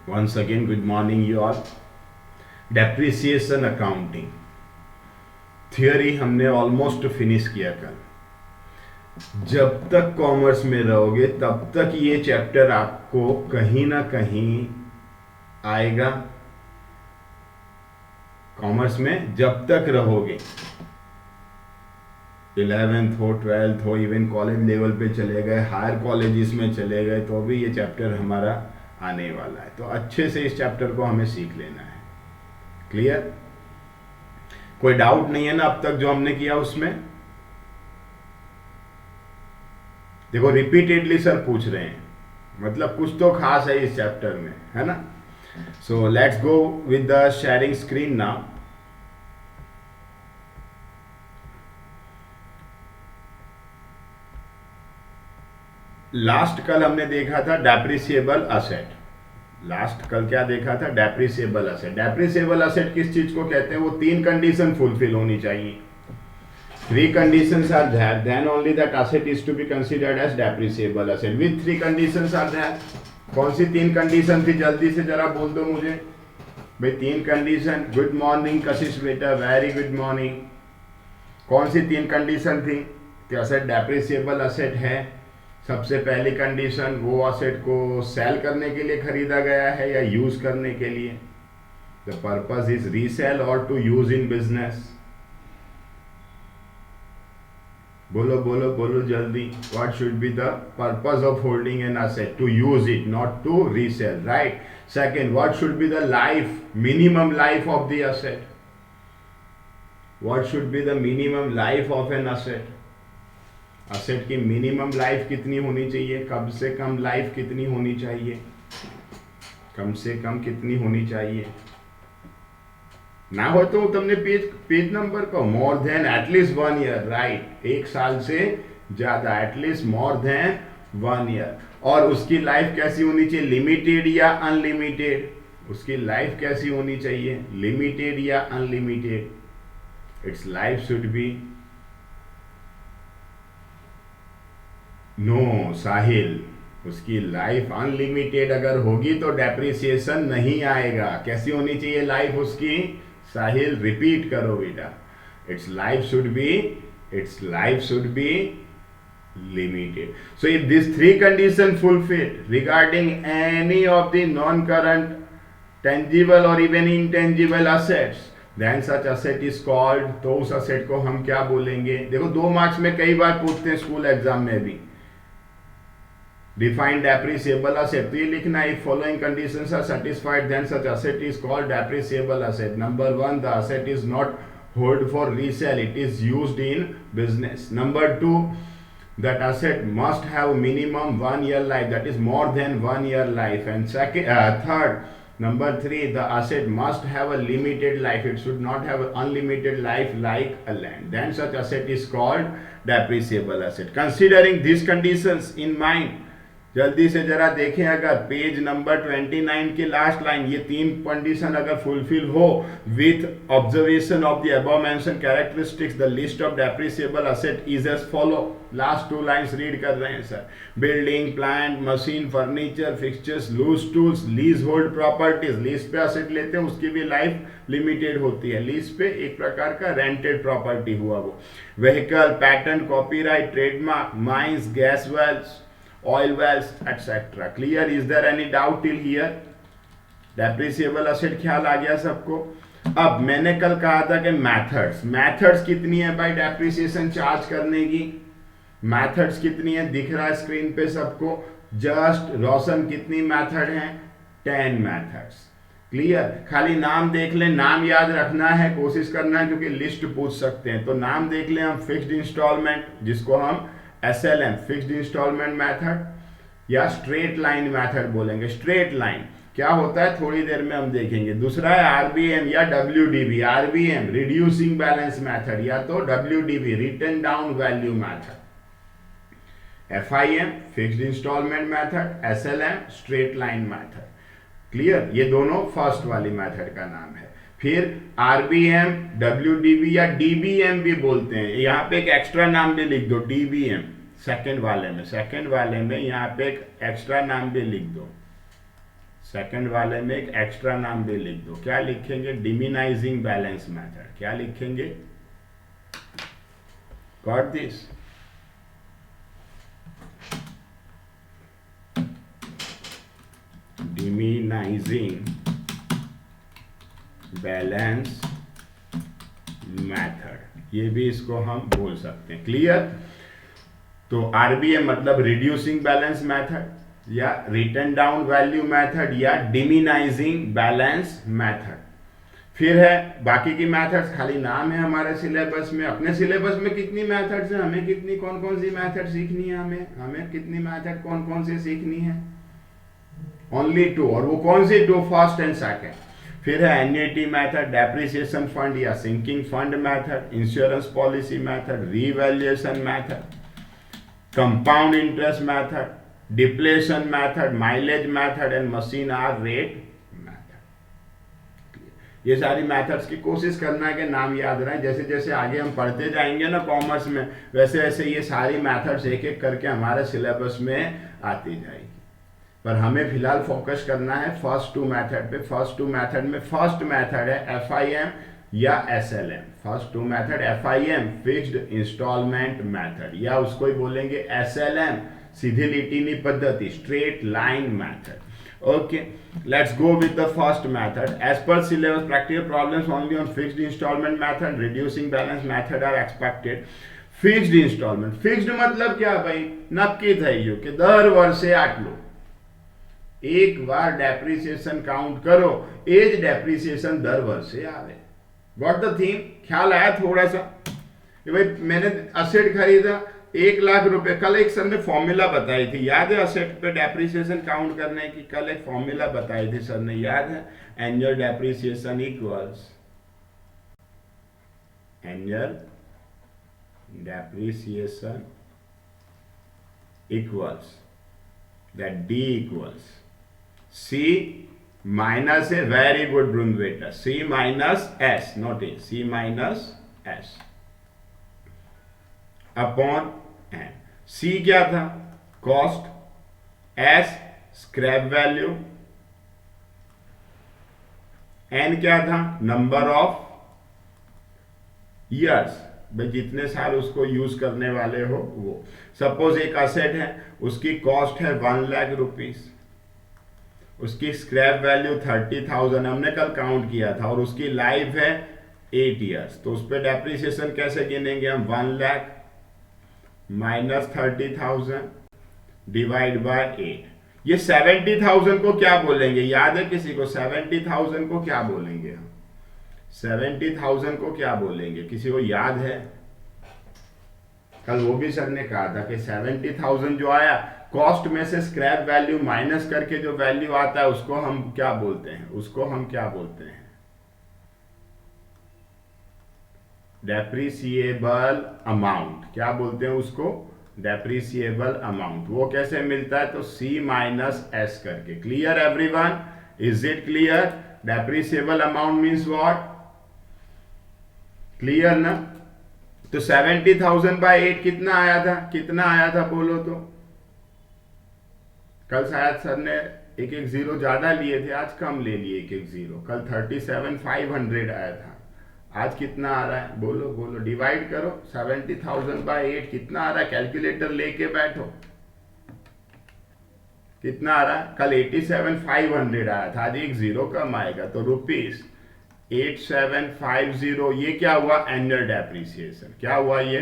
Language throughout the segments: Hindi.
Once again, good morning, you all. Depreciation accounting theory हमने ऑलमोस्ट फिनिश किया कल। जब तक कॉमर्स में रहोगे तब तक ये चैप्टर आपको कहीं ना कहीं आएगा। कॉमर्स में जब तक रहोगे, 11th हो, 12th हो, इवन कॉलेज लेवल पे चले गए, हायर कॉलेजेस में चले गए, तो भी ये चैप्टर हमारा आने वाला है। तो अच्छे से इस चैप्टर को हमें सीख लेना है। क्लियर? कोई डाउट नहीं है ना अब तक जो हमने किया उसमें? देखो रिपीटेडली सर पूछ रहे हैं, मतलब कुछ तो खास है इस चैप्टर में, है ना? So let's go with the sharing screen now. Last कल हमने देखा था डेप्रिसिएबल असेट। लास्ट कल क्या देखा था? Depreciable asset. डेप्रिसिएबल असेट किस चीज को कहते हैं? वो 3 कंडीशन फुलफिल होनी चाहिए। 3 conditions are there, then only that asset is to be considered as depreciable asset. With 3 conditions are there. कौन सी 3 कंडीशन थी? जल्दी से जरा बोल दो मुझे भाई। 3 कंडीशन। गुड मॉर्निंग कशिश बेटा, वेरी गुड मॉर्निंग। कौन सी 3 कंडीशन थी कि असेट डेप्रिसिएबल असेट है? सबसे पहली कंडीशन, वो असेट को सेल करने के लिए खरीदा गया है या यूज करने के लिए? द पर्पस इज रीसेल और टू यूज इन बिजनेस। बोलो बोलो बोलो जल्दी। What should be the purpose of holding an asset? To use it, not to resell, right? Second, what should be the life, minimum life of the asset? What should be the minimum life of an asset? Asset की मिनिमम लाइफ कितनी होनी चाहिए? कम से कम लाइफ कितनी होनी चाहिए? कम से कम कितनी होनी चाहिए? ना हो तो तुमने पेज नंबर को more than at least 1 year, right? 1 साल से ज्यादा, एटलीस्ट मोर देन 1 ईयर। और उसकी लाइफ कैसी होनी चाहिए? लिमिटेड या अनलिमिटेड? उसकी लाइफ कैसी होनी चाहिए? लिमिटेड या unlimited? It's life should be no Sahil, उसकी लाइफ अनलिमिटेड अगर होगी तो डेप्रिसिएशन नहीं आएगा। कैसी होनी चाहिए लाइफ उसकी? साहिल रिपीट करो बेटा। It's life should B limited. So if these 3 conditions fulfilled regarding any of the non-current tangible or even intangible assets, then such asset is called, तो उस asset को हम क्या बोलेंगे? देखो 2 मार्क्स में कई बार पूछते हैं स्कूल एग्जाम में भी। डिफाइन डेप्रिसिएबल असेट, तो ये लिखना है, following conditions are satisfied then such asset is called depreciable asset. Number 1, the asset is not hold for resale, it is used in business. Number 2, that asset must have minimum 1 year life, that is more than 1 year life. And third, number 3, the asset must have a limited life, it should not have unlimited life like a land. Then such asset is called depreciable asset. Considering these conditions in mind, जल्दी से जरा देखें, अगर पेज नंबर 29 की लास्ट लाइन, ये 3 कंडीशन अगर फुलफिल हो, with observation of the above mentioned characteristics, the list of depreciable asset is as follow. Last 2 lines read कर रहे हैं sir. Building, plant, machine, furniture, fixtures, loose tools, leasehold properties. Lease पे असेट लेते हैं, उसकी भी लाइफ लिमिटेड होती है। लीज पे एक प्रकार का रेंटेड प्रॉपर्टी हुआ वो। Vehicle, patent, copyright, trademark, mines, gas wells, oil wells, etc. Clear? Is there any doubt till here? Depreciable asset ख्याल आ गया सबको? अब मैंने कल कहा था कि मैथड्स कितनी है भाई डेप्रिसिएशन चार्ज करने की? मैथड्स कितनी है? दिख रहा है स्क्रीन पे सबको? जस्ट रोशन कितनी मैथड है? 10 मैथड्स। क्लियर? खाली नाम देख लें, नाम याद रखना है, कोशिश करना है, क्योंकि लिस्ट पूछ सकते हैं। तो नाम देख लें हम। फिक्स्ड इंस्टॉलमेंट, जिसको हम SLM, फिक्स्ड इंस्टॉलमेंट मेथड, या स्ट्रेट लाइन मेथड बोलेंगे। स्ट्रेट लाइन क्या होता है थोड़ी देर में हम देखेंगे। दूसरा है RBM या WDV। RBM reducing balance method, या तो WDV written down value method. FIM fixed instalment method, SLM straight line method. Clear? ये दोनों फर्स्ट वाली मेथड का नाम है। फिर RBM, WDV या DBM भी बोलते हैं। यहाँ पे एक एक्स्ट्रा नाम भी लिख दो, DBM। सेकंड वाले में यहाँ पे एक एक्स्ट्रा नाम भी लिख दो, सेकंड वाले में एक एक्स्ट्रा नाम भी लिख दो, क्या लिखेंगे? Diminishing balance method. क्या लिखेंगे? Got this? Diminishing balance method, ये भी इसको हम बोल सकते हैं। क्लियर? तो आरबीएम मतलब रिड्यूसिंग बैलेंस मेथड, या रिटर्न डाउन वैल्यू मेथड, या डिमिनाइजिंग बैलेंस मेथड। फिर है बाकी की मेथड्स, खाली नाम है हमारे सिलेबस में। अपने सिलेबस में कितनी मेथड्स हैं, हमें कितनी कौन कौन सी मेथड सीखनी है, हमें कितनी मेथड कौन कौन सी सीखनी है? ओनली 2। और वो कौन सी 2? First and second. फिर है एन्युटी मेथड, डेप्रिसिएशन फंड या sinking fund method, insurance policy method, revaluation method, compound interest method, depletion method, mileage method and machine hour rate method. ये सारी मेथड्स की कोशिश करना है कि नाम याद रहे। जैसे जैसे आगे हम पढ़ते जाएंगे ना कॉमर्स में, वैसे वैसे ये सारी मेथड्स एक एक करके हमारे सिलेबस में आती जाएगी। पर हमें फिलहाल फोकस करना है फर्स्ट 2 मेथड पे। फर्स्ट 2 मेथड में फर्स्ट मेथड है एफआईएम या SLM. First 2 method FIM, fixed instalment method, या उसको ही बोलेंगे एसएलएम, सीधी लिटीनी पद्धति, straight line method. Okay, let's go with the first method. As per syllabus practical problems only on fixed instalment method, reducing balance method are expected. Fixed instalment, fixed मतलब क्या भाई? नक्की थई कि दर वर्षे आटलू, एक बार डेप्रिसिएशन काउंट करो, एज डेप्रिसिएशन दर वर्षे आवे। Got the theme? ख्याल आया थोड़ा सा कि भाई मैंने असेट खरीदा 1 लाख रुपए, कल एक सर ने फॉर्मूला बताई थी, याद है? असेट पे डेप्रिसिएशन काउंट करने की कल एक फॉर्मूला बताई थी सर ने, याद है? Annual depreciation equals annual depreciation equals that D equals C minus a, very good Brunveta, C minus S, not A, C minus S upon N। C क्या था? Cost, S scrap value, N क्या था? नंबर ऑफ ईयर्स, भाई जितने साल उसको यूज करने वाले हो वो। सपोज एक असेट है, उसकी कॉस्ट है 1 लाख रुपीस, उसकी स्क्रैप वैल्यू 30,000, हमने कल काउंट किया था, और उसकी लाइफ है 8 ईयर्स। तो उस पर डेप्रिसिएशन कैसे गिनेंगे हम? 1 लाख माइनस 30,000 डिवाइड बाय 8। ये 70,000 को क्या बोलेंगे? याद है किसी को? 70,000 को क्या बोलेंगे हम? 70,000 को क्या बोलेंगे? किसी को याद है? कल वो भी सर ने कहा था कि 70,000 जो आया, कॉस्ट में से स्क्रैप वैल्यू माइनस करके जो वैल्यू आता है उसको हम क्या बोलते हैं? उसको हम क्या बोलते हैं? Depreciable amount. क्या बोलते हैं उसको? Depreciable amount. वो कैसे मिलता है? तो C माइनस S करके। Clear everyone? Is it clear? Depreciable amount means what? Clear ना? तो 70,000 बाय 8 कितना आया था? कितना आया था बोलो तो? कल शायद सर ने एक एक जीरो ज्यादा लिए थे, आज कम ले लिए एक एक जीरो। कल 37,500 आया था, आज कितना आ रहा है? बोलो बोलो, डिवाइड करो। 70,000 बाय 8 कितना आ रहा है? कैलकुलेटर लेके बैठो, कितना आ रहा है? कल 87,500 आया था, आज एक जीरो कम आएगा, तो रुपीस 8750। ये क्या हुआ? Annual depreciation. क्या हुआ ये?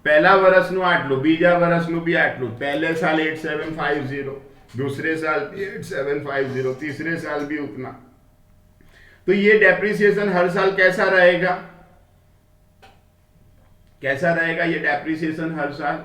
पहला वर्षनु आटलू, बीजा वर्षनु भी आटलू। पहले साल 8750, दूसरे साल 8750, तीसरे साल भी उतना। तो ये डेप्रिसिएशन हर साल कैसा रहेगा? कैसा रहेगा ये डेप्रिसिएशन? हर साल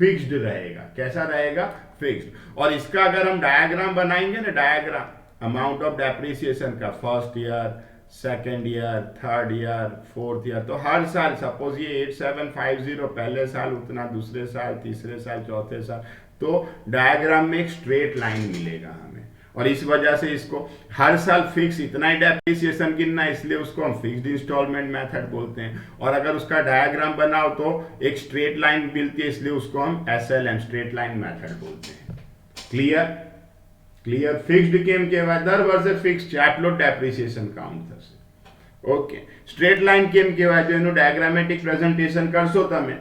फिक्स्ड रहेगा। कैसा रहेगा? फिक्स्ड। और इसका अगर हम डायग्राम बनाएंगे ना, डायग्राम अमाउंट ऑफ डेप्रिसिएशन का, first year, second year, third year, fourth year, तो हर साल सपोज ये 8750 पहले साल उतना, दूसरे साल, तीसरे साल, चौथे साल, तो डायग्राम में एक स्ट्रेट लाइन मिलेगा हमें। और इस वजह से इसको हर साल फिक्स इतना ही डेप्रिसिएशन गिनना है, इसलिए उसको हम फिक्स्ड इंस्टॉलमेंट मेथड बोलते हैं। और अगर उसका डायग्राम बनाओ तो एक स्ट्रेट लाइन मिलती है, इसलिए उसको हम SLM स्ट्रेट लाइन मेथड बोलते हैं। क्लियर क्लियर फिक्स्ड केम कહેવાય દર વર્ષે ફિક્સ છે આટલો ડેપ્રિસિએશન કાઉન્ટ થશે। ઓકે સ્ટ્રેટ લાઇન કેમ કહેવાય જો એનું ડાયાગ્રામેટિક પ્રેઝન્ટેશન કરશો તમે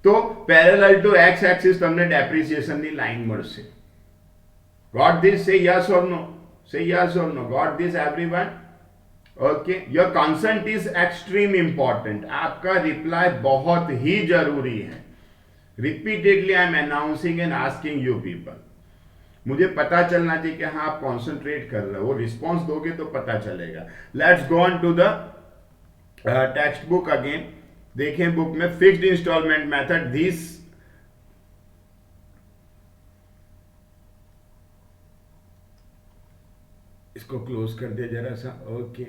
તો પેરેલલ ટુ એક્સ એક્સિસ તમને ડેપ્રિસિએશનની લાઇન મળશે। Got this? Say yes or no. Say yes or no. Got this everyone? Okay. Your consent is extreme important. आपका रिप्लाई बहुत ही जरूरी है। Repeatedly I am announcing and asking you people. मुझे पता चलना चाहिए कि हाँ आप कॉन्सेंट्रेट कर रहे हो, रिस्पॉन्स दोगे तो पता चलेगा। Let's go on to the textbook again. देखें बुक में फिक्स्ड इंस्टॉलमेंट मेथड दिस इसको क्लोज कर दे जरा सा। Okay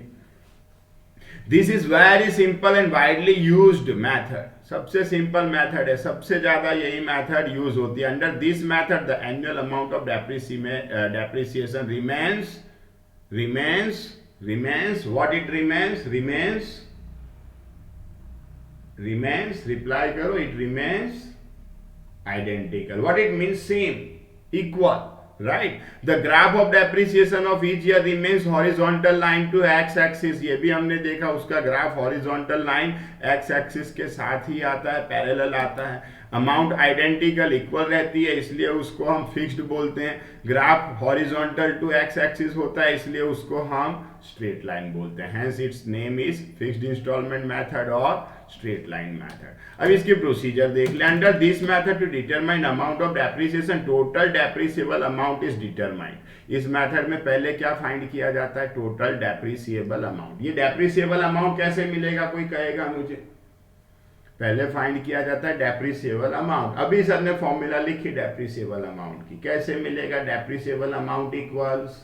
this is very simple and widely used method. सबसे सिंपल मेथड है, सबसे ज्यादा यही मेथड यूज होती है। Under this method the annual amount of depreciation remains what it remains reply करो, it remains identical। what it means? same, equal, right? The graph of depreciation of each year remains horizontal line to x axis। ये भी हमने देखा, उसका graph horizontal line x axis के साथ ही आता है, पैरेलल आता है। अमाउंट आइडेंटिकल इक्वल रहती है, इसलिए उसको हम फिक्स्ड बोलते हैं। Graph horizontal to x axis होता है, इसलिए उसको हम स्ट्रेट लाइन बोलते हैं। Hence its name is fixed instalment method और स्ट्रेट लाइन मेथड। अब इसकी प्रोसीजर देख ले। Under this method to determine amount of depreciation total depreciable amount is determined. इस मेथड में पहले क्या फाइंड किया जाता है? Total depreciable amount. ये डेप्रिसिएबल अमाउंट कैसे मिलेगा कोई कहेगा मुझे? पहले फाइंड किया जाता है डेप्रिसिएबल अमाउंट। अभी सर ने फॉर्मूला लिखी डेप्रिसिएबल अमाउंट की, कैसे मिलेगा? Depreciable amount equals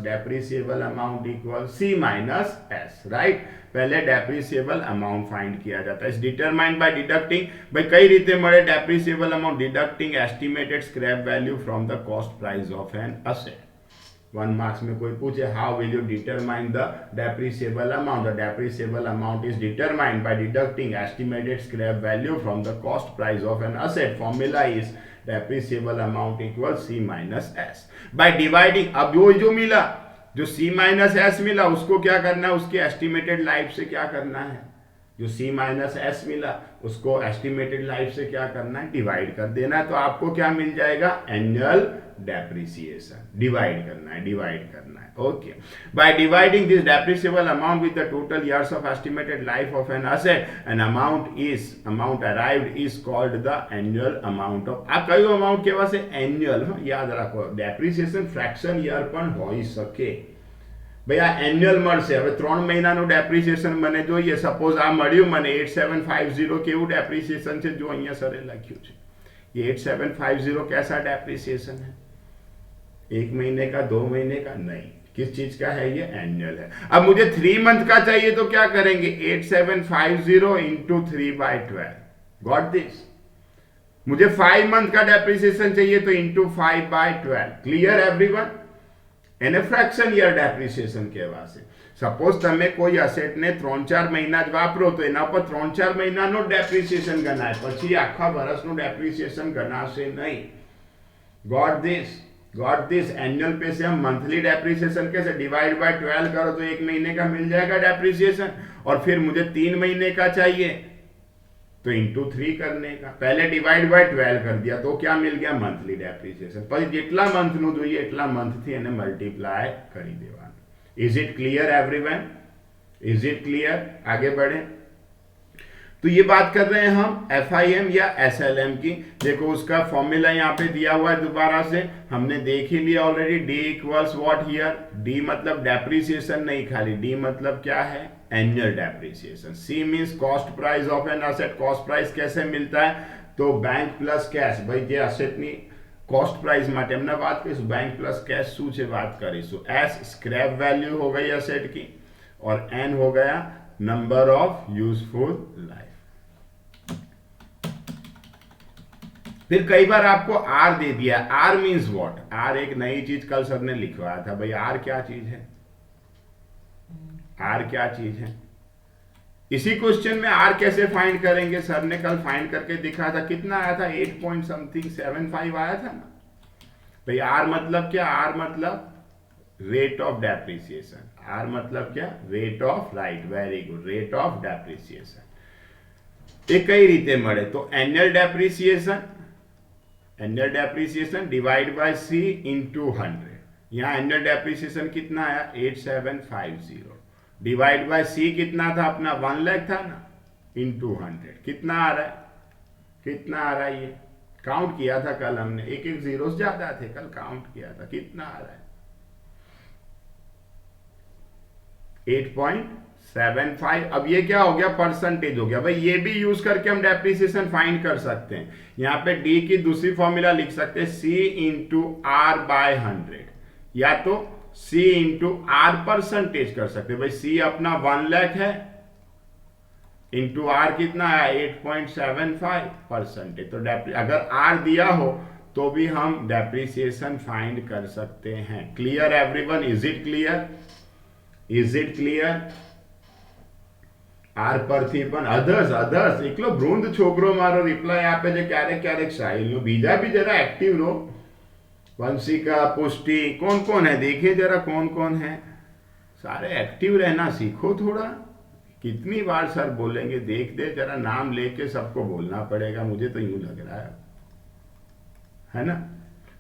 depreciable amount equal C minus S, right? पहले डेप्रिसिएबल अमाउंट फाइंड किया जाता है। इस डिटरमाइंड बाय डिडक्टिंग, भाई कई रीते मळे depreciable amount deducting estimated scrap value from the cost price of an asset. 1 marks में कोई पूछे how will you determine the depreciable amount? The depreciable amount is determined by deducting estimated scrap value from the cost price of an asset. Formula is depreciable amount equal C minus S by dividing. अब जो मिला, जो C माइनस S मिला, उसको क्या करना है? उसके एस्टिमेटेड लाइफ से क्या करना है? जो C माइनस S मिला उसको एस्टिमेटेड लाइफ से क्या करना है? डिवाइड कर देना है। तो आपको क्या मिल जाएगा? Annual depreciation. डिवाइड करना है। Okay by dividing this depreciable amount with the total years of estimated life of an asset an amount arrived is called the annual amount of. आ कयो अमाउंट कहेवा छे? एनुअल। याद रखो डेप्रिसिएशन फ्रेक्शन ईयर पण होई सके। भाई आ एन्युअल મળશે। હવે 3 મહિનાનું ડેપ્રિસિએશન મને જોઈએ। સપોઝ આ મળ્યું મને 8750 કેવું ડેપ્રિસિએશન છે? જો અહીંયા સરે લખ્યું છે ये 8750 कैसा डेप्रिसिएशन है? 1 महीने का, 2 महीने का? नहीं। किस चीज का है? ये एनुअल है। अब मुझे 3 मंथ का चाहिए तो क्या करेंगे? 8750 इंटू 3/12। Got this? मुझे 5 मंथ का डेप्रिसिएशन चाहिए तो इंटू 5/12। Clear everyone? એને ફ્રેક્શન યર ડેપ્રિસિએશન કહેવાશે। સપોઝ તમે કોઈ અસેટને 3-4 મહિના જ વાપરો તો એના પર 3-4 મહિનાનો ડેપ્રિસિએશન ગણાય, પછી આખા વર્ષનું ડેપ્રિસિએશન ગણાશે નહીં। ગોટ दिस एनुअल पे से हम मंथली डेप्रिसिएशन कैसे? डिवाइड बाय 12 करो तो 1 महीने का मिल जाएगा डेप्रिसिएशन। और फिर मुझे 3 महीने का चाहिए तो इंटू 3 करने का। पहले डिवाइड बाय 12 कर दिया तो क्या मिल गया? Monthly depreciation. पर जेटला मंथ नु જોઈએ એટલા મંથ થી એને મલ્ટીપ્લાય કરી દેવાનું। Is it clear everyone? Is it clear? आगे बढ़े। तो ये बात कर रहे हैं हम FIM या SLM की। देखो उसका फॉर्मूला यहाँ पे दिया हुआ है, दोबारा से हमने देख ही लिया already. D equals what here? D मतलब डेप्रिसिएशन नहीं, खाली D मतलब क्या है? Annual depreciation. C means cost price of an asset. Cost price कैसे मिलता है? तो बैंक प्लस कैश। भाई જે અસેટની કોસ્ટ પ્રાઇસ માટે हमने बात કરીશું, बैंक प्लस कैश શું છે વાત કરીશું। S स्क्रैप वैल्यू हो गई असेट की और N हो गया नंबर ऑफ यूजफुल लाइफ। फिर कई बार आपको आर दे दिया, आर मीन्स व्हाट, आर एक नई चीज कल सर ने लिखवाया था भाई, आर क्या चीज है, आर क्या चीज है। इसी क्वेश्चन में आर कैसे फाइंड करेंगे, सर ने कल फाइंड करके दिखा था, कितना आया था 8 पॉइंट समथिंग 75 आया था ना भाई। आर मतलब क्या, आर मतलब रेट ऑफ डेप्रिसिएशन, आर मतलब क्या, rate of, right, very good, rate of depreciation. ये कई रीते મળે तो annual depreciation, annual depreciation divide by C into 100, यहाँ एनुअल डेप्रिसिएशन कितना आया 8750, डिवाइड बाय सी कितना था अपना 1 लाख था ना, इंटू 100 कितना आ रहा है, कितना आ रहा है, ये काउंट किया था कल हमने, एक एक जीरो ज्यादा थे कल, काउंट किया था, कितना आ रहा है 8.75। अब ये क्या हो गया, परसेंटेज हो गया भाई, ये भी यूज करके हम डेप्रिसिएशन फाइंड कर सकते हैं। यहां पे डी की दूसरी फॉर्मूला लिख सकते हैं सी इंटू आर बाय 100, या तो सी इंटू आर परसेंटेज कर सकते हैं भाई, सी अपना 1 लाख है, इंटू आर कितना है 8.75 परसेंटेज, तो अगर आर दिया हो तो भी हम डेप्रिसिएशन फाइंड कर सकते हैं। Clear everyone, is it clear, is it clear. R પરથી પણ અધર્સ અધર્સ એકલો વૃંદ છોકરો મારો રિપ્લાય આપે છે ક્યારેક ક્યારેક સાહિલનો, બીજા भी जरा एक्टिव रहो, वंशिका, पुष्टि, कौन कौन है देखे जरा, कौन कौन है, सारे एक्टिव रहना सीखो थोड़ा। कितनी बार सर बोलेंगे, देख दे जरा, नाम लेके सबको बोलना पड़ेगा, मुझे तो यूं लग रहा है ना।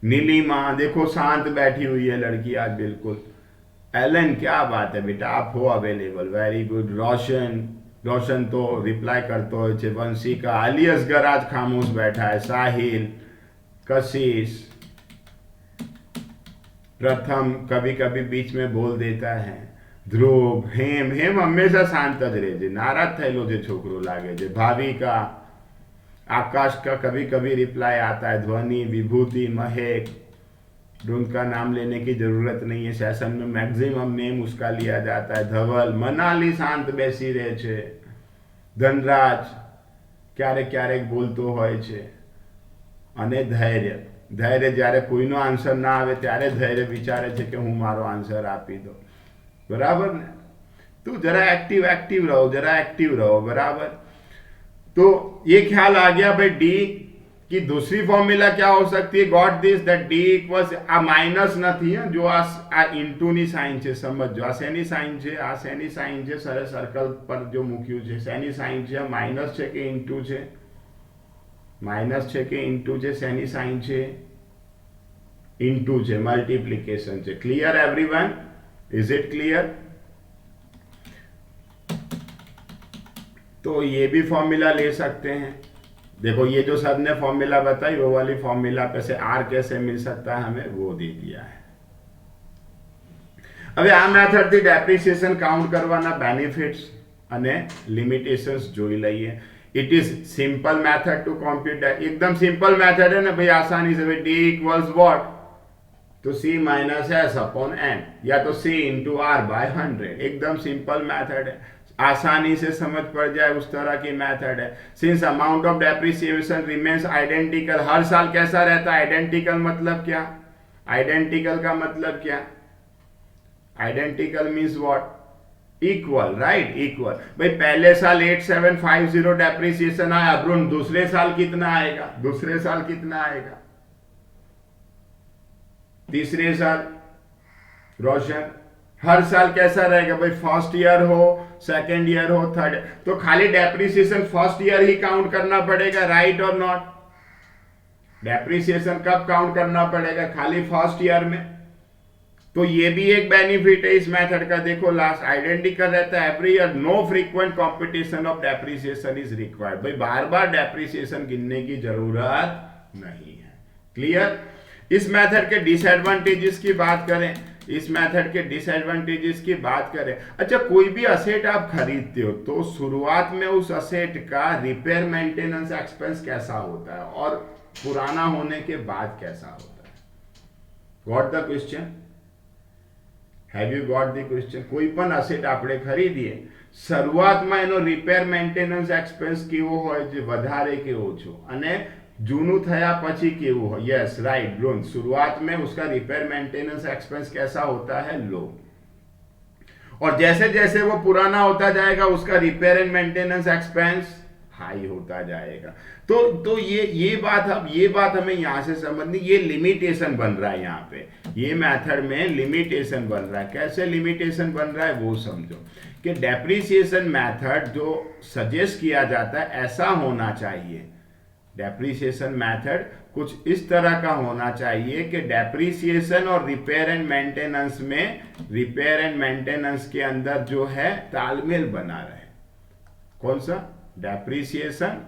नीलिमा देखो शांत बैठी हुई है लड़की आज बिल्कुल। एलन क्या बात है बेटा, आप हो अवेलेबल, वेरी गुड। रोशन, रोशन तो रिप्लाई करते हो छे। वंशिका, अली असगर आज खामोश बैठा है। साहिल, कशिश, प्रथम कभी कभी बीच में बोल देता है। ध्रुव, हेम, हेम हमेशा शांत ज रहे छे, नाराज थયેલો छे छोकरो लागे छे। भाविका, आकाश का कभी कभी रिप्लाई आता है। ध्वनि, विभूति, महक, उनका नाम लेने की जरूरत नहीं है, सेशन में मैक्सिमम नेम उसका लिया जाता है। धवल, मनाली शांत बेसी रहे छे। धनराज क्यारेक क्यारेक बोलतो होय छे। अने धैर्य, धैर्य જ્યારે કોઈનો આન્સર ના આવે ત્યારે ધૈર્ય વિચારે છે કે હું મારો આન્સર આપી દો, બરાબર ને। તો જરા एक्टिव रहो, जरा एक्टिव रहो, बराबर। तो ये ख्याल आ गया भाई डी की दूसरी फॉर्मूला क्या हो सकती है, got this that D equals आ माइनस નથી जो आ ઇન્ટુ ની સાઇન છે, સમજો આ શેની સાઇન છે, આ શેની સાઇન છે, સરે સર્કલ પર जो મૂક્યું છે શેની સાઇન છે, માઇનસ છે કે ઇન્ટુ છે, માઇનસ છે કે ઇન્ટુ છે, શેની સાઇન છે, ઇન્ટુ છે, મલ્ટીપ્લિકેશન છે। Clear everyone, is it clear. तो ये भी फॉर्मूला ले सकते हैं। देखो ये जो सर ने फॉर्मूला बताई वो वाली फॉर्मूला पे से आर कैसे मिल सकता है हमें वो दे दिया है। હવે આ મેથડ થી ડેપ્રિસિએશન કાઉન્ટ કરવાના બેનિફિટ્સ અને લિમિટેશન્સ જોઈ લઈએ। It is simple method to compute, एकदम सिंपल मेथड है ना भाई, आसानी से भाई डी इक्वल्स व्हाट, तो सी माइनस एस अपॉन एन, या तो सी इंटू आर बाय 100, एकदम सिंपल मेथड है, आसानी से समझ पड़ जाए उस तरह की मेथड है। Since amount of depreciation remains identical, हर साल कैसा रहता है, आइडेंटिकल मतलब क्या, आइडेंटिकल का मतलब क्या, identical means what, equal, right, equal. भाई पहले साल 8750 डेप्रिसिएशन आया ब्रुन, दूसरे साल कितना आएगा, दूसरे साल कितना आएगा, तीसरे साल, रोशन हर साल कैसा रहेगा भाई, फर्स्ट ईयर हो, सेकेंड ईयर हो, थर्ड, तो खाली डेप्रिसिएशन फर्स्ट ईयर ही काउंट करना पड़ेगा, राइट और नॉट। डेप्रिसिएशन कब काउंट करना पड़ेगा, खाली फर्स्ट ईयर में। तो ये भी एक बेनिफिट है इस मेथड का। देखो लास्ट आइडेंटिकल रहता है every year, no frequent computation of depreciation is required, भाई बार बार डेप्रिसिएशन गिनने की जरूरत नहीं है। क्लियर। इस मेथड के डिसएडवांटेजेस की बात करें, इस मेथड के डिसएडवांटेजेस की बात करें, अच्छा कोई भी असेट आप खरीदते हो तो शुरुआत में उस असेट का रिपेयर मेंटेनेंस एक्सपेंस कैसा होता है और पुराना होने के बाद कैसा होता है। Got the question, have you got the question. कोई पण असेट આપણે ખરીદીએ, શરૂઆતમાં એનો રિપેર મેન્ટેનન્સ એક્સપેન્સ કેવો હોય છે, વધારે કે ઓછો, અને जूनू थया पची केवू हो, यस राइट ब्रोन, शुरुआत में उसका रिपेयर मेंटेनेंस एक्सपेंस कैसा होता है, लो, और जैसे जैसे वो पुराना होता जाएगा उसका repair and maintenance expense high होता जाएगा। तो ये बात हमें यहां से समझनी, ये लिमिटेशन बन रहा है यहाँ पे, ये मेथड में लिमिटेशन बन रहा है। कैसे लिमिटेशन बन रहा है वो समझो, कि डेप्रिसिएशन मेथड जो सजेस्ट किया जाता है ऐसा होना चाहिए, डेप्रिसिएशन मेथड कुछ इस तरह का होना चाहिए कि डेप्रिसिएशन और रिपेयर एंड मेंटेनेंस में, रिपेयर एंड मेंटेनेंस के अंदर जो है तालमेल बना रहे। कौन सा, डेप्रिसिएशन,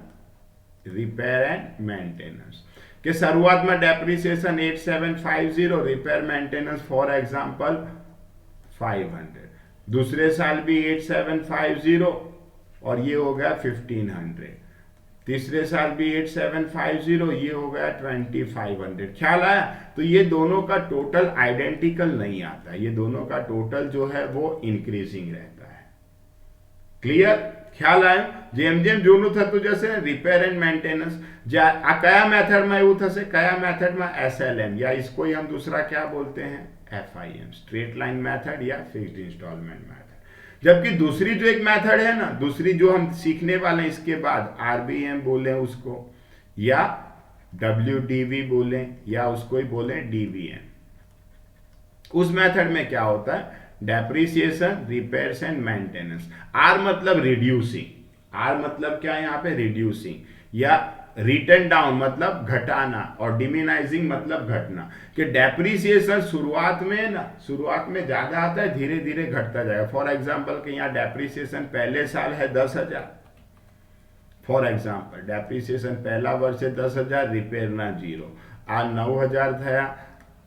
रिपेयर एंड मेंटेनेंस, के शुरुआत में depreciation 8750, repair maintenance for example 500, दूसरे साल भी 8750 और ये हो गया 1500, तीसरे साल भी 8750, ये हो गया 2500। ख्याल आया? तो ये दोनों का टोटल आइडेंटिकल नहीं आता, ये दोनों का टोटल जो है वो इंक्रीजिंग रहता है। क्लियर? ख्याल आयो? जेम जेम जोनू थतुं जैसे रिपेयर एंड मेंटेनेंस कया मेथड में એવું થશે, કયા मेथड में SLM, या इसको ही हम दूसरा क्या बोलते हैं, FIM, स्ट्रेट लाइन मेथड या फिक्स्ड इंस्टॉलमेंट मेथड। जबकि दूसरी जो एक मेथड है ना, दूसरी जो हम सीखने वाले हैं इसके बाद, RBM बोले उसको, या WDV बोले, या उसको ही बोले DVM। उस मेथड में क्या होता है, depreciation, repairs and maintenance, R मतलब रिड्यूसिंग, आर मतलब क्या है यहाँ पे, रिड्यूसिंग, या रिटर्न डाउन मतलब घटाना, और डिमिनाइजिंग मतलब घटना। कि डेप्रिसिएशन शुरुआत में ना, शुरुआत में ज्यादा आता है, धीरे धीरे घटता जाएगा। फॉर एग्जांपल कि यहाँ डेप्रिसिएशन पहले साल है 10,000, फॉर एग्जांपल डेप्रिसिएशन पहला वर्ष है 10,000, रिपेयर ना 0, आ 9,000 થયા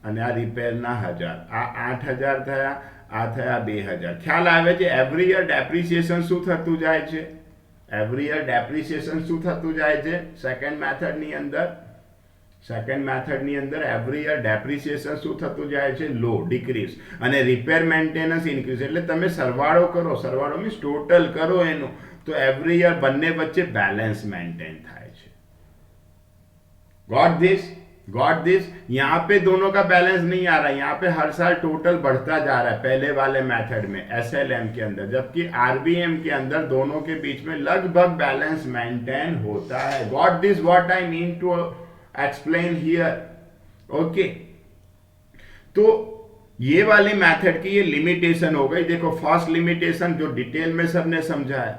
અને આ રિપેર ના 1,000, આ 8,000 થયા, આ થયા 2,000। ખ્યાલ આવે છે? એવરી યર ડેપ્રિસિએશન શું થતું જાય છે, એવરી યર ડેપ્રિસિએશન શું થતું જાય છે સેકન્ડ મેથડની અંદર, સેકન્ડ મેથડની અંદર એવરી યર ડેપ્રિસિએશન શું થતું જાય છે, લો, ડિક્રીઝ, અને રિપેર મેન્ટેનન્સ ઇન્ક્રીઝ। એટલે તમે સરવાળો કરો, સરવાળો મીન્સ ટોટલ કરો એનું, તો એવરી યર બંને વચ્ચે બેલેન્સ મેન્ટેન થાય છે। Got this? Got this? यहाँ पे दोनों का बैलेंस नहीं आ रहा है, यहाँ पे हर साल टोटल बढ़ता जा रहा है पहले वाले मेथड में SLM के अंदर, जबकि RBM के अंदर दोनों के बीच में लगभग बैलेंस मेंटेन होता है। Got this? What I mean to explain here, okay. तो ये वाली मेथड की ये लिमिटेशन हो गई। देखो फर्स्ट लिमिटेशन जो डिटेल में सबने समझा है,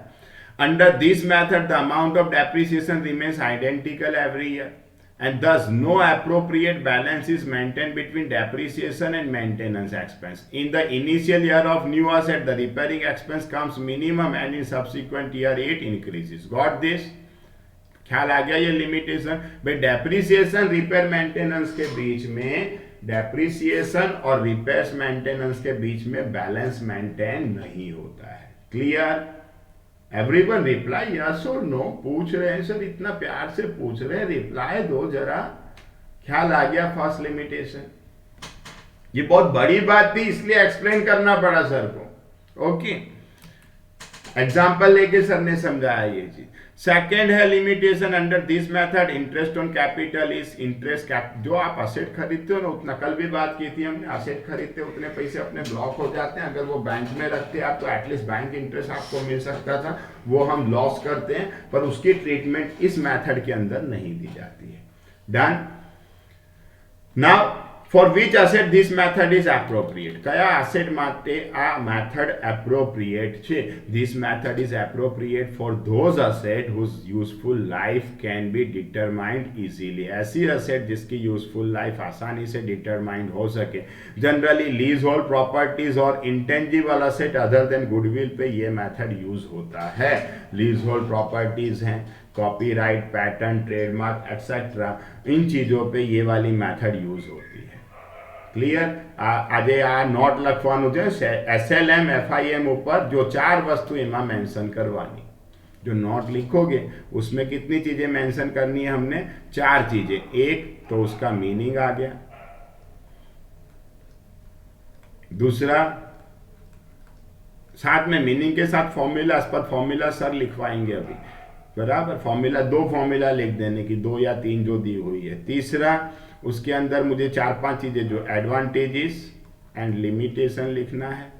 under this method the amount of depreciation remains identical every year, and thus no appropriate balance is maintained between depreciation and maintenance expense. In the initial year of new asset, the repairing expense comes minimum and in subsequent year it increases. Got this? ख्याल आ गया ये लिमिटेशन? भाई डेप्रिसिएशन रिपेयर मेंटेनेंस के बीच में, डेप्रिसिएशन और रिपेयर्स मेंटेनेंस के बीच में बैलेंस मेंटेन नहीं होता है। क्लियर? एवरीवन रिप्लाई यस और नो? पूछ रहे हैं सर, इतना प्यार से पूछ रहे हैं, रिप्लाई दो जरा। ख्याल आ गया फर्स्ट लिमिटेशन? ये बहुत बड़ी बात थी इसलिए एक्सप्लेन करना पड़ा सर को, ओके। एग्जाम्पल लेके सर ने समझाया ये चीज। सेकेंड है limitation under this method, interest on capital is interest जो आप असेट खरीदते हो ना, उतना कल भी बात की थी हमने, असेट खरीदते उतने पैसे अपने ब्लॉक हो जाते हैं, अगर वो बैंक में रखते आप तो एटलीस्ट बैंक इंटरेस्ट आपको मिल सकता था, वो हम लॉस करते हैं, पर उसकी ट्रीटमेंट इस मेथड के अंदर नहीं दी जाती है। Done? Now for which asset this method is appropriate? કયા asset માટે આ method appropriate છે? This method is appropriate for those asset whose useful life can be determined easily. ऐसी asset जिसकी useful life आसानी से determined हो सके। Generally leasehold properties और intangible asset other than goodwill पे ये method use होता है। leasehold properties हैं, कॉपीराइट, पैटर्न, ट्रेडमार्क एक्सेट्रा, इन चीजों पे ये वाली मेथड यूज होती है। क्लियर? આજે આ નોટ લખવાનું છે SLM FIM ऊपर जो 4 वस्तु એમાં मेंशन करवानी। जो नोट लिखोगे उसमें कितनी चीजें मेंशन करनी है हमने? 4 चीजें। एक तो उसका मीनिंग आ गया, दूसरा साथ में मीनिंग के साथ फॉर्मूलास, पर फॉर्मूला सर लिखवाएंगे अभी। बराबर, फॉर्मूला, दो फॉर्मूला लिख देने की, दो या तीन जो दी हुई है। तीसरा, उसके अंदर मुझे चार पांच चीजें, जो एडवांटेजेस एंड लिमिटेशन लिखना है।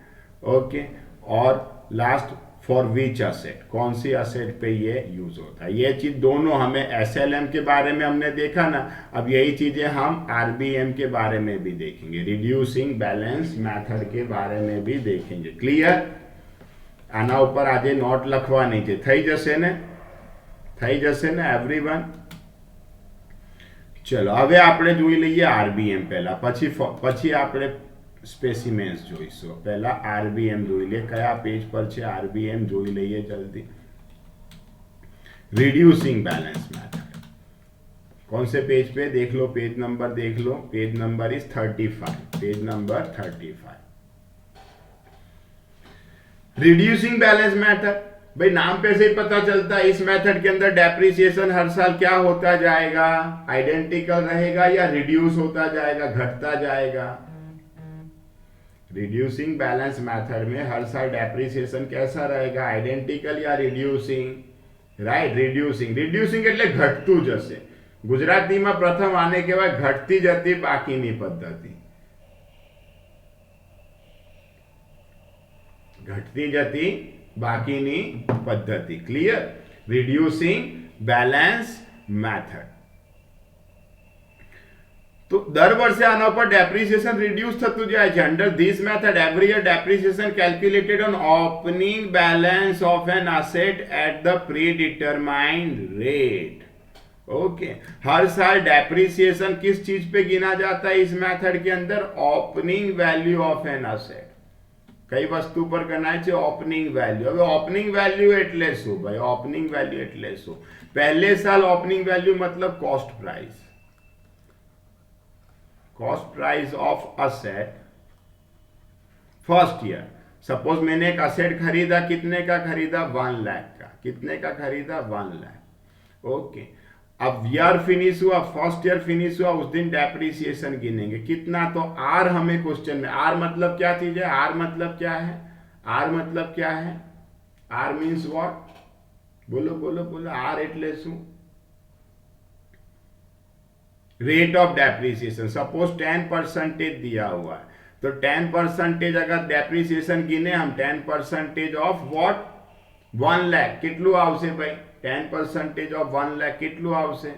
ओके, और लास्ट, फॉर विच असेट, कौन सी असेट पे ये यूज होता है। ये चीज दोनों हमें एसएलएम के बारे में हमने देखा ना, अब यही चीजें हम आरबीएम के बारे में भी देखेंगे, रिड्यूसिंग बैलेंस मेथड के बारे में भी देखेंगे। क्लियर? આના ઉપર આજે નોટ લખવાની છે, થઈ જશે ને? થઈ જશે ને એવરીવન? ચલો હવે આપણે જોઈ લઈએ આરબીએમ પહેલા, પછી આપણે સ્પેસિમેન્સ જોઈશું। પહેલા આરબીએમ જોઈ લઈએ, કયા પેજ પર છે આરબીએમ જોઈ લઈએ જલ્દી। रिड्यूसिंग बैलेंस मेथड, कौन से पेज पे देख लो, पेज नंबर देख लो, page number is 35, page number 35। Reducing balance method, भाई नाम पे से ही पता चलता है, इस मेथड के अंदर डेप्रिसिएशन हर साल क्या होता जाएगा, आइडेंटिकल रहेगा या रिड्यूस होता जाएगा, घटता जाएगा। रिड्यूसिंग बैलेंस मेथड में हर साल डेप्रिसिएशन कैसा रहेगा, आइडेंटिकल या रिड्यूसिंग, राइट, रिड्यूसिंग। रिड्यूसिंग એટલે ઘટતું જશે, ગુજરાતીમાં પ્રથમ આને કહેવાય ઘટતી જતી બાકીની પદ્ધતિ, घटती जती बाकीनी पद्धति। क्लियर? Reducing balance method. तो दर वर्षे आना पर डेप्रिसिएशन रिड्यूस થતું જાય છે। Under this method every year depreciation calculated on opening balance of an asset at the predetermined rate. Okay, हर साल डेप्रिसिएशन किस चीज पे गिना जाता है इस मेथड के अंदर, opening value of an asset. कई वस्तु पर गणाय છે ઓપનિંગ વેલ્યુ। હવે ઓપનિંગ વેલ્યુ એટલે શું ભાઈ, ઓપનિંગ વેલ્યુ એટલે શું? पहले साल ओपनिंग वैल्यू मतलब cost price, cost price of asset first year. Suppose मैंने एक असेट खरीदा, कितने का खरीदा, 1 लाख का। कितने का खरीदा, 1 लाख। ओके, अब ईयर फिनिश हुआ, फर्स्ट ईयर फिनिश हुआ, उस दिन डेप्रिसिएशन गिनेंगे कितना, तो आर हमें क्वेश्चन में, आर मतलब क्या चीज है, आर मतलब क्या है, आर मतलब क्या है, आर मीन्स व्हाट, बोलो बोलो बोलो, आर એટલે શું, रेट ऑफ डेप्रिसिएशन। सपोज 10% दिया हुआ है, तो 10% अगर डेप्रिसिएशन गिने हम, 10% ऑफ व्हाट, 1 लाख, કેટલું આવશે ભાઈ, 10% ऑफ 1 लाख કેટલું આવશે,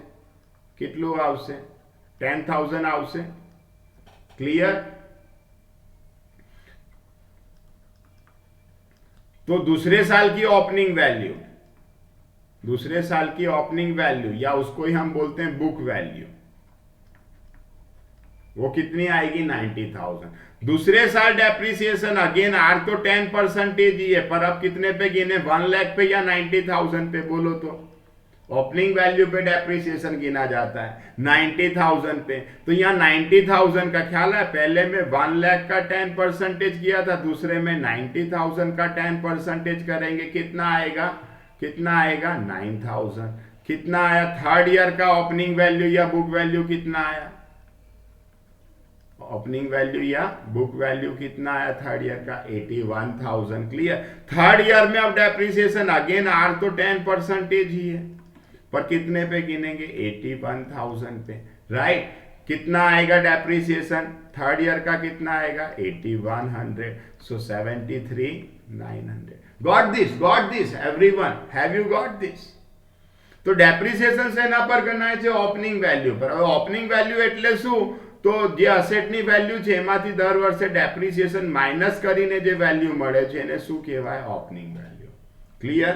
કેટલું આવશે, 10,000 આવશે। क्लियर? तो दूसरे साल की ओपनिंग वैल्यू, दूसरे साल की ओपनिंग वैल्यू या उसको ही हम बोलते हैं बुक वैल्यू, वो कितनी आएगी, 90,000। दूसरे साल डेप्रिसिएशन अगेन, आर तो 10% ही है, पर अब कितने पे गिने, 1 लाख पे या 90,000 पे, बोलो तो। ओपनिंग वैल्यू पे डेप्रिसिएशन गिना जाता है 90,000 पे, तो यहाँ 90,000 का ख्याल है, पहले में 1 लाख का 10% किया था, दूसरे में 90,000 का 10% करेंगे, कितना आएगा, कितना आएगा, 9,000। कितना आया थर्ड ईयर का ओपनिंग वैल्यू या बुक वैल्यू, कितना आया, ओपनिंग वैल्यू या बुक वैल्यू कितना आया थर्ड ईयर का, 81,000। क्लियर? थर्ड ईयर में अब डेप्रिसिएशन अगेन, आर तो 10% ही है, पर कितने पे गिनेंगे, 81,000 पे, राइट। कितना आएगा डेप्रिसिएशन थर्ड ईयर का, कितना आएगा, 8100, सो 73,900। Got this everyone, have you got this? तो डेप्रिसिएशन सेना पर गणाय છે ઓપનિંગ વેલ્યુ પર। હવે ઓપનિંગ વેલ્યુ એટલે શું, તો જે અસેટની વેલ્યુ છે એમાંથી દર વર્ષે ડેપ્રિસિએશન માઇનસ કરીને જે વેલ્યુ મળે છે એને શું કહેવાય, ઓપનિંગ વેલ્યુ। क्लियर?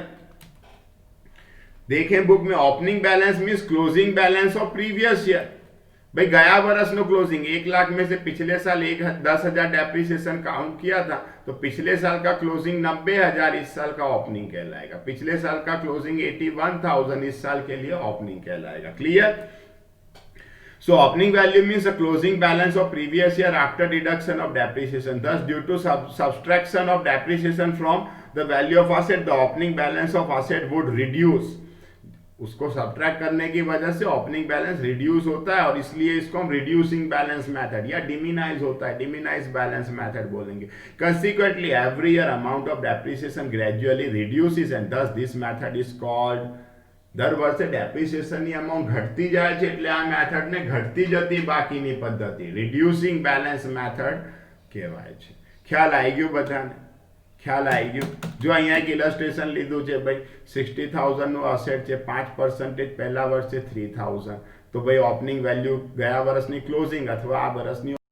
देखें बुक में, opening balance means closing balance of previous year. भाई गया वर्ष नो क्लोजिंग 1 लाख में से पिछले साल 10,000 डेप्रिसिएशन काउंट किया था, तो पिछले साल का क्लोजिंग 90,000 इस साल का ओपनिंग कहलाएगा। पिछले साल का क्लोजिंग 81,000 इस साल के लिए ओपनिंग कहलाएगा। Clear? So opening value means a closing balance of previous year after deduction of depreciation. Thus, due to subtraction of depreciation from the value of asset, the opening balance of asset would reduce. उसको सब्ट्रैक्ट करने की वजह से ओपनिंग बैलेंस रिड्यूस होता है, और इसलिए इसको हम रिड्यूसिंग बैलेंस मेथड या डिमिनाइज होता है, डिमिनाइज बैलेंस मेथड बोलेंगे। Consequently, every year amount of depreciation gradually reduces, and thus this method is called દર વર્ષે ડેપ્રિસિએશનની અમાઉન્ટ ઘટતી જાય છે એટલે આ મેથડને ઘટતી જતી બાકીની પદ્ધતિ રિડ્યુસિંગ બેલેન્સ મેથડ કહેવાય છે. ખ્યાલ આવી ગયું બધાને? ખ્યાલ આવી ગયું? જો અહીંયા એક ઇલસ્ટ્રેશન લીધું છે ભાઈ 60,000નું અસેટ છે, 5% પહેલા વર્ષે 3,000, તો ભાઈ ઓપનિંગ વેલ્યુ ગયા વર્ષની ક્લોઝિંગ અથવા આ વર્ષની